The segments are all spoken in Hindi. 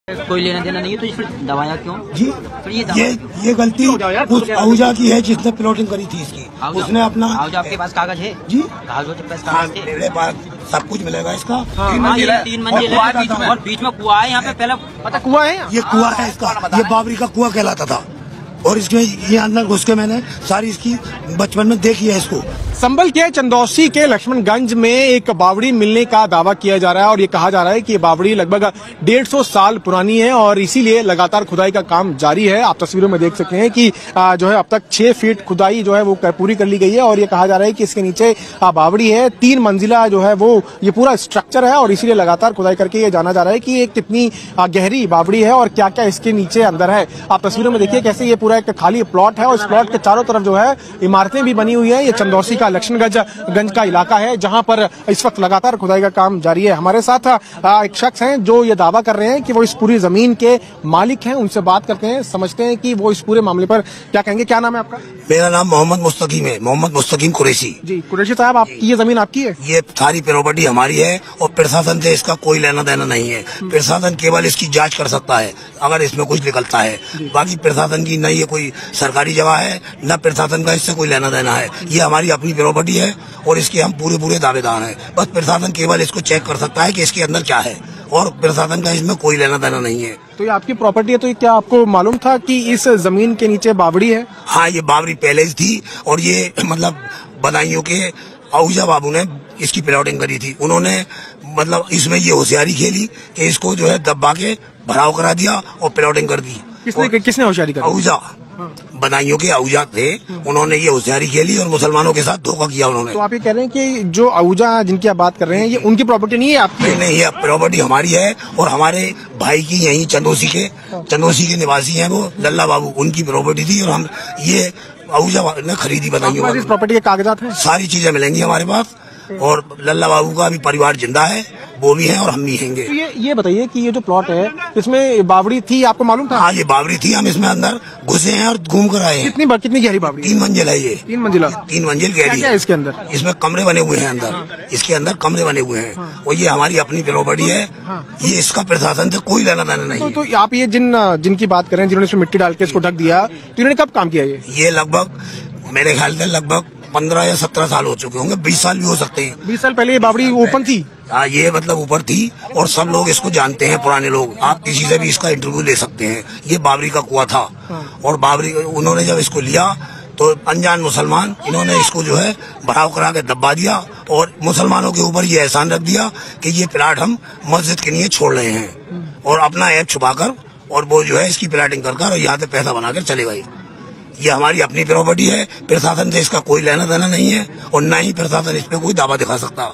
कोई लेना देना नहीं है तो फिर दवाया क्यों जी? फिर ये गलती उस आहूजा की है जिसने प्लॉटिंग करी थी इसकी। उसने अपना आहूजा आपके पास कागज है जी? कागज के पास हाँ, मेरे पास सब कुछ मिलेगा इसका। 3 मंजिल है और बीच में कुआ है। यहाँ पे पहले पता कुआ है, ये कुआ है इसका, ये बाबरी का कुआ कहलाता था। और इसमें ये अंदर घुस के मैंने सारी इसकी बचपन में देखी है इसको। संभल के चंदौसी के लक्ष्मणगंज में एक बावड़ी मिलने का दावा किया जा रहा है और ये कहा जा रहा है कि ये बावड़ी लगभग 150 साल पुरानी है और इसीलिए लगातार खुदाई का काम जारी है। आप तस्वीरों में देख सकते हैं कि जो है अब तक 6 फीट खुदाई जो है वो पूरी कर ली गई है और ये कहा जा रहा है कि इसके नीचे बावड़ी है। 3 मंजिला जो है वो ये पूरा स्ट्रक्चर है और इसीलिए लगातार खुदाई करके ये जाना जा रहा है कि ये कितनी गहरी बावड़ी है और क्या क्या इसके नीचे अंदर है। आप तस्वीरों में देखिए कैसे ये पूरा एक खाली प्लॉट है और इस प्लॉट के चारों तरफ जो है इमारतें भी बनी हुई है। ये चंदौसी का लक्ष्मणगंज का इलाका है जहां पर इस वक्त लगातार खुदाई का काम जारी है। हमारे साथ एक शख्स हैं जो ये दावा कर रहे हैं कि वो इस पूरी जमीन के मालिक हैं। उनसे बात करते हैं, समझते हैं कि वो इस पूरे मामले पर क्या कहेंगे। क्या नाम है आपका? मेरा नाम मोहम्मद मुस्तकीम है, मोहम्मद मुस्तकीम कुरैशी। जी कुरैशी साहब, आपकी ये जमीन आपकी है? ये सारी प्रॉपर्टी हमारी है और प्रशासन से इसका कोई लेना देना नहीं है। प्रशासन केवल इसकी जांच कर सकता है अगर इसमें कुछ निकलता है। बाकी प्रशासन की न ये कोई सरकारी जगह है न प्रशासन का इससे कोई लेना देना है। ये हमारी अपनी प्रॉपर्टी है और इसके हम पूरे दावेदार हैं। बस प्रशासन केवल इसको चेक कर सकता है कि इसके अंदर क्या है और प्रशासन का इसमें कोई लेना देना नहीं है। तो ये आपकी प्रॉपर्टी है, तो क्या आपको मालूम था कि इस जमीन के नीचे बावड़ी है? हाँ, ये बावरी पहले थी और ये मतलब बदायूं के आहूजा बाबू ने इसकी प्लॉटिंग करी थी। उन्होंने मतलब इसमें ये होशियारी खेली कि इसको जो है दबा के भराव करा दिया और प्लॉटिंग कर दी। किसने होशियारी करी? आहूजा, बदायूं के आहूजा थे, उन्होंने ये होशियारी खेली और मुसलमानों के साथ धोखा किया उन्होंने। तो आप ये कह रहे हैं कि जो आहूजा जिनकी आप बात कर रहे हैं ये उनकी प्रॉपर्टी नहीं है आपकी? नहीं, ये प्रॉपर्टी हमारी है और हमारे भाई की यही चंदौसी के निवासी हैं वो लल्ला बाबू, उनकी प्रॉपर्टी थी और हम ये आहूजा ने खरीदी। बदायूं इस प्रॉपर्टी के कागजात हैं? सारी चीजें मिलेंगी हमारे पास और लल्ला बाबू का भी परिवार जिंदा है, वो भी है और हम भी हैंगे। तो ये बताइए कि ये जो प्लॉट है इसमें बावड़ी थी, आपको मालूम था? हाँ, ये बावड़ी थी, हम इसमें अंदर घुसे हैं और घूम कर आए हैं। कितनी गहरी बावड़ी? 3 मंजिल है ये। 3 मंजिला? 3 मंजिल गहरी है। इसके अंदर? इसमें कमरे बने हुए हैं अंदर। इसके अंदर कमरे बने हुए हैं और ये हमारी अपनी प्रॉपर्टी है। ये इसका प्रशासन से कोई लेना देना नहीं। तो आप ये जिनकी बात कर रहे हैं जिन्होंने इसमें मिट्टी डाल के इसको ढक दिया, तो इन्होंने कब काम किया? ये लगभग मेरे ख्याल से लगभग 15 या 17 साल हो चुके होंगे, 20 साल भी हो सकते हैं। 20 साल पहले ये बावड़ी ओपन थी? हाँ, ये मतलब ऊपर थी और सब लोग इसको जानते हैं, पुराने लोग। आप किसी से भी इसका इंटरव्यू ले सकते हैं। ये बावरी का कुआं था और बावरी उन्होंने जब इसको लिया तो अनजान मुसलमान इन्होंने इसको जो है भराव करा के दबा दिया और मुसलमानों के ऊपर ये एहसान रख दिया कि ये प्लाट हम मस्जिद के लिए छोड़ रहे हैं और अपना ऐप छुपाकर और वो जो है इसकी प्लाटिंग कर और यहाँ से पैसा बनाकर चले गए। ये हमारी अपनी प्रॉपर्टी है, प्रशासन से इसका कोई लेना देना नहीं है और न ही प्रशासन इस पे कोई दावा दिखा सकता।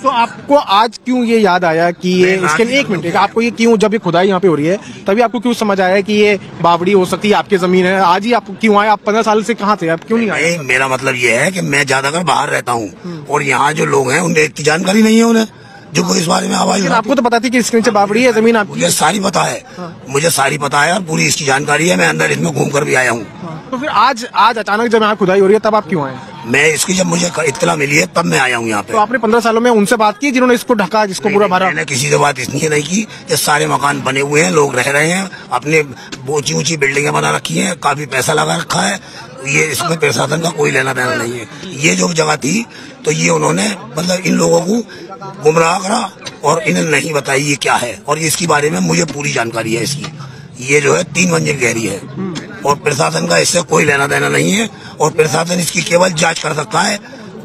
तो आपको आज क्यों ये याद आया कि ये इसके लिए 1 मिनट, आपको ये क्यों, जब ये खुदाई यहाँ पे हो रही है तभी आपको क्यों समझ आया कि ये बावड़ी हो सकती है, आपकी जमीन है? आज ही आप क्यों आए? आप 15 साल से कहाँ थे, आप क्यों नहीं आए? मेरा मतलब ये है कि मैं ज्यादातर बाहर रहता हूँ और यहाँ जो लोग हैं उन्हें इतनी जानकारी नहीं है उन्हें जो कोई इस बारे में आवाज। आपको तो पता थी कि इसके नीचे बावड़ी है, जमीन आपकी? मुझे सारी पता है। मुझे सारी पता है और पूरी इसकी जानकारी है। मैं अंदर इसमें घूम कर भी आया हूँ। तो फिर आज अचानक जब यहाँ खुदाई हो रही है तब आप क्यों आए? मैं इसकी जब मुझे इत्तला मिली है तब मैं आया हूँ यहाँ पे। तो आपने 15 सालों में उनसे बात की जिन्होंने इसको ढका, जिसको पूरा भरा? मैंने किसी से बात इसलिए नहीं की। ये सारे मकान बने हुए हैं, लोग रह रहे हैं, अपने ऊंची बिल्डिंगें बना रखी हैं, काफी पैसा लगा रखा है। ये इसमें प्रशासन का कोई लेना देना नहीं है। ये जो जगह थी तो ये उन्होंने मतलब इन लोगों को गुमराह करा और इन्हें नहीं बताई ये क्या है और इसके बारे में मुझे पूरी जानकारी है इसकी। ये जो है 3 मंजिल गहरी है और प्रशासन का इससे कोई लेना देना नहीं है और प्रशासन इसकी केवल जांच कर सकता है।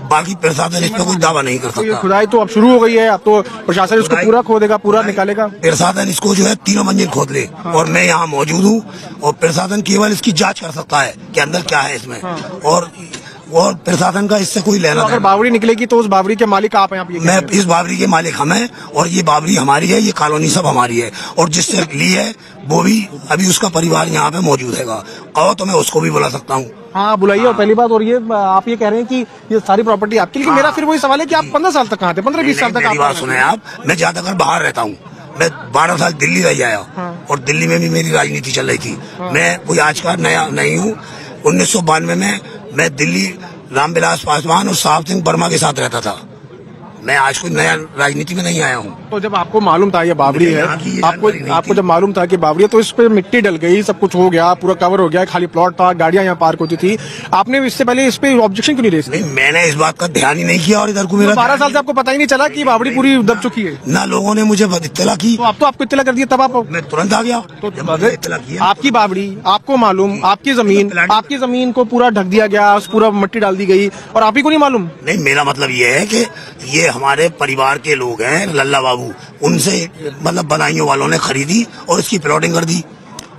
बाकी प्रशासन इस पर कोई दावा नहीं कर सकता। तो खुदाई तो अब शुरू हो गई है, अब तो प्रशासन इसको पूरा खोदेगा, पूरा निकालेगा। प्रशासन इसको जो है 3 मंजिल खोद ले और मैं यहाँ मौजूद हूँ और प्रशासन केवल इसकी जांच कर सकता है कि अंदर क्या है इसमें और प्रशासन का इससे कोई लेना। अगर बावड़ी निकलेगी तो उस बावड़ी के मालिक आप हैं? मैं इस बावड़ी के मालिक हम हैं और ये बावड़ी हमारी है, ये कॉलोनी सब हमारी है और जिससे ली है वो भी अभी उसका परिवार यहाँ पे मौजूद है। कहो तो मैं उसको भी बुला सकता हूँ। हाँ बुलाइए। और पहली बात, और ये आप ये कह रहे हैं कि ये सारी प्रॉपर्टी आपकी, लेकिन मेरा फिर वही सवाल है कि आप 15 साल तक कहाँ थे? 15-20 साल तक? बात सुने आप, मैं ज्यादातर बाहर रहता हूँ। मैं 12 साल दिल्ली रह आया और दिल्ली में भी मेरी राजनीति चल रही थी। मैं कोई आज का नया नहीं हूँ। 1992 में मैं दिल्ली रामविलास पासवान और साहब सिंह वर्मा के साथ रहता था। मैं आज कोई नया राजनीति में नहीं आया हूँ। तो जब आपको मालूम था ये बावड़ी है, आपको जब मालूम था कि बावड़ी है, तो इस पे मिट्टी डल गई, सब कुछ हो गया, पूरा कवर हो गया, खाली प्लॉट था, गाड़ियां यहाँ पार्क होती थी, आपने इससे पहले इस पे ऑब्जेक्शन क्यों नहीं रेज किया? नहीं, मैंने इस बात का ध्यान ही नहीं किया और इधर को मेरा 12 साल से आपको पता ही नहीं चला कि बावड़ी पूरी दब चुकी है? ना लोगों ने मुझे इत्तला की। तो अब तो आपको इत्तला कर दिया, तब आप मैं तुरंत आ गया। तो इत्तला किया। आपकी बावड़ी, आपको मालूम, आपकी जमीन को पूरा ढक दिया गया, पूरा मिट्टी डाल दी गई और आप ही को नहीं मालूम? नहीं, मेरा मतलब ये है कि ये हमारे परिवार के लोग हैं, लल्ला बाबू, उनसे मतलब बदायूं वालों ने खरीदी और इसकी प्लॉटिंग कर दी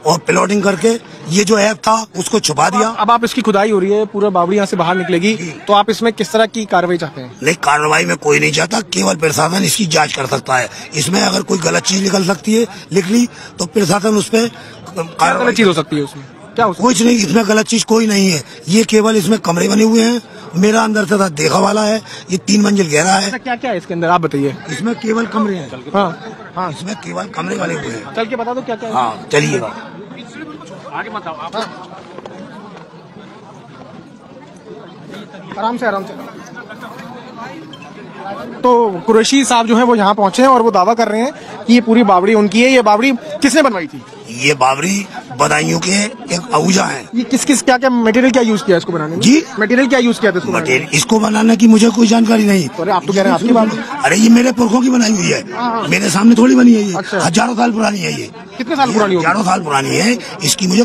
और प्लॉटिंग करके ये जो ऐप था उसको छुपा दिया। अब आप इसकी खुदाई हो रही है, पूरा बावड़ी यहाँ से बाहर निकलेगी, तो आप इसमें किस तरह की कार्रवाई चाहते हैं? नहीं, कार्रवाई में कोई नहीं चाहता, केवल प्रशासन इसकी जांच कर सकता है। इसमें अगर कोई गलत चीज निकल सकती है लिख ली तो प्रशासन उस पर गलत चीज हो सकती है उसमें? क्या कुछ नहीं, इसमें गलत चीज कोई नहीं है। ये केवल इसमें कमरे बने हुए हैं, मेरा अंदर से देखा वाला है, ये 3 मंजिल गहरा है। क्या क्या है इसके अंदर, आप बताइए। इसमें केवल कमरे हैं। हाँ, इसमें केवल कमरे वाले हुए हैं। चल के बता दो क्या क्या है। हाँ, चलिए। आगे मत आओ आप। आराम से। तो कुरैशी साहब जो है वो यहाँ पहुंचे हैं और वो दावा कर रहे हैं कि ये पूरी बावड़ी उनकी है। ये बावड़ी किसने बनवाई थी? ये बावड़ी बदायूं के एक आहूजा है। ये किस क्या मटेरियल क्या यूज किया इसको बनाने में? जी, मटेरियल क्या यूज किया था इसको? मटेरियल इसको बनाने की मुझे कोई जानकारी नहीं। अरे आप तो कह रहे हैं आपकी बावड़ी। अरे ये मेरे पुरखों की बनाई हुई है, मेरे सामने थोड़ी बनी है ये। अच्छा। हजारों साल पुरानी है ये। कितने साल पुरानी? हजारों साल पुरानी है। इसकी मुझे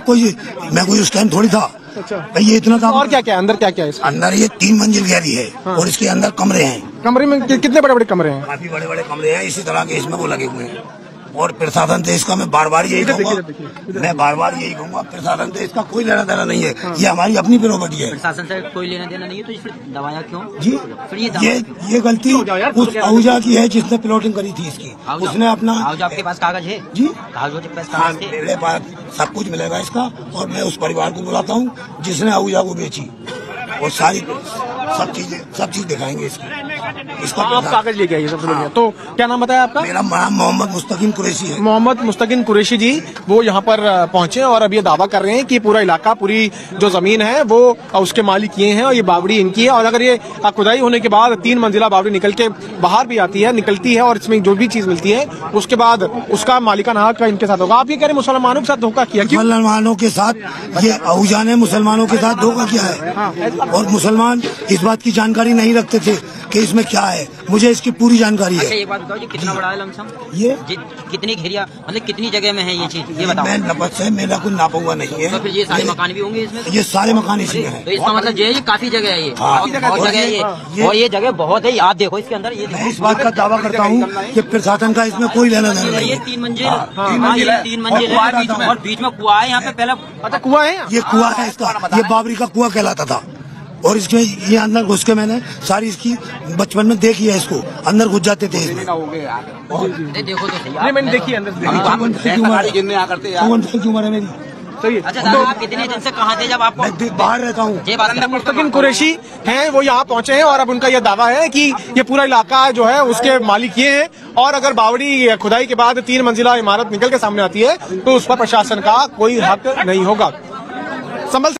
मैं कोई उस टाइम थोड़ी था। अच्छा, भाई ये इतना था। और क्या क्या अंदर क्या क्या है? अंदर ये 3 मंजिल गहरी है और इसके अंदर कमरे हैं। कमरे में कितने बड़े बड़े कमरे हैं? काफी बड़े बड़े कमरे हैं, इसी तरह के इसमें वो लगे हुए हैं। और प्रशासन से इसका मैं बार बार यही कहूँगा, प्रशासन से इसका कोई लेना देना नहीं है। ये हमारी अपनी प्रॉपर्टी है। प्रशासन से कोई लेना देना नहीं है, तो फिर दवाया क्यों? जी, ये गलती उस आहूजा की है जिसने प्लॉटिंग करी थी इसकी। उसने अपना आपके पास कागज है? जी, कागज के पास हाँ, मेरे पास सब कुछ मिलेगा इसका। और मैं उस परिवार को बुलाता हूँ जिसने आहूजा को बेची और सब चीज दिखाएंगे इसका। आप कागज लेके आइए सबसे बढ़िया। तो क्या नाम बताया आपका? मेरा नाम मोहम्मद मुस्तकिन कुरैशी है। मोहम्मद मुस्तकिन कुरैशी जी वो यहाँ पर पहुंचे और अब ये दावा कर रहे हैं कि पूरा इलाका, पूरी जो जमीन है वो उसके मालिक ये हैं और ये बावड़ी इनकी है। और अगर ये खुदाई होने के बाद 3 मंजिला बावड़ी निकल के बाहर भी आती है, निकलती है और इसमें जो भी चीज मिलती है उसके बाद उसका मालिकाना हक इनके साथ होगा। आप ये कह रहे मुसलमानों के साथ धोखा किया? मुसलमानों के साथ ये आहूजा ने मुसलमानों के साथ धोखा किया है और मुसलमान इस बात की जानकारी नहीं रखते थे कि इसमें क्या है। मुझे इसकी पूरी जानकारी है। अच्छा, ये बात बताओ, ये कितना बड़ा है लमसम? ये कितनी घेरिया, मतलब कितनी जगह में है ये चीज, ये बताओ। मैं नपत से मेरा कोई नापा हुआ नहीं है। तो फिर ये सारे मकान भी होंगे इसमें? ये सारे मकान इसी में है। तो इसका मतलब ये काफी जगह है, ये बहुत जगह है ये, और ये जगह बहुत है। आप देखो इसके अंदर, ये मैं इस बात का दावा करता हूँ कि प्रशासन का इसमें कोई लेना देना नहीं ये है। 3 मंजिल, 3 मंजिल है और बीच में कुआं है यहाँ पे। पहले अच्छा, कुआं है? ये कुआं है इसका, ये बाबरी का कुआं कहलाता था। और इसमें ये अंदर घुस के मैंने सारी इसकी बचपन में देखी है, इसको अंदर घुस जाते थे इसमें। देखो तो सही, मैंने देखी अंदर से। उम्र है मेरी। अच्छा, तो आप कितने दिन से कहाँ थे जब आपको? मैं बाहर रहता हूँ। मुस्तकिन कुरैशी हैं, वो यहाँ पहुंचे हैं और अब उनका यह दावा है कि ये पूरा इलाका जो है उसके मालिक ये हैं और अगर बावड़ी खुदाई के बाद 3 मंजिला इमारत निकल के सामने आती है तो उस पर प्रशासन का कोई हक नहीं होगा। संभल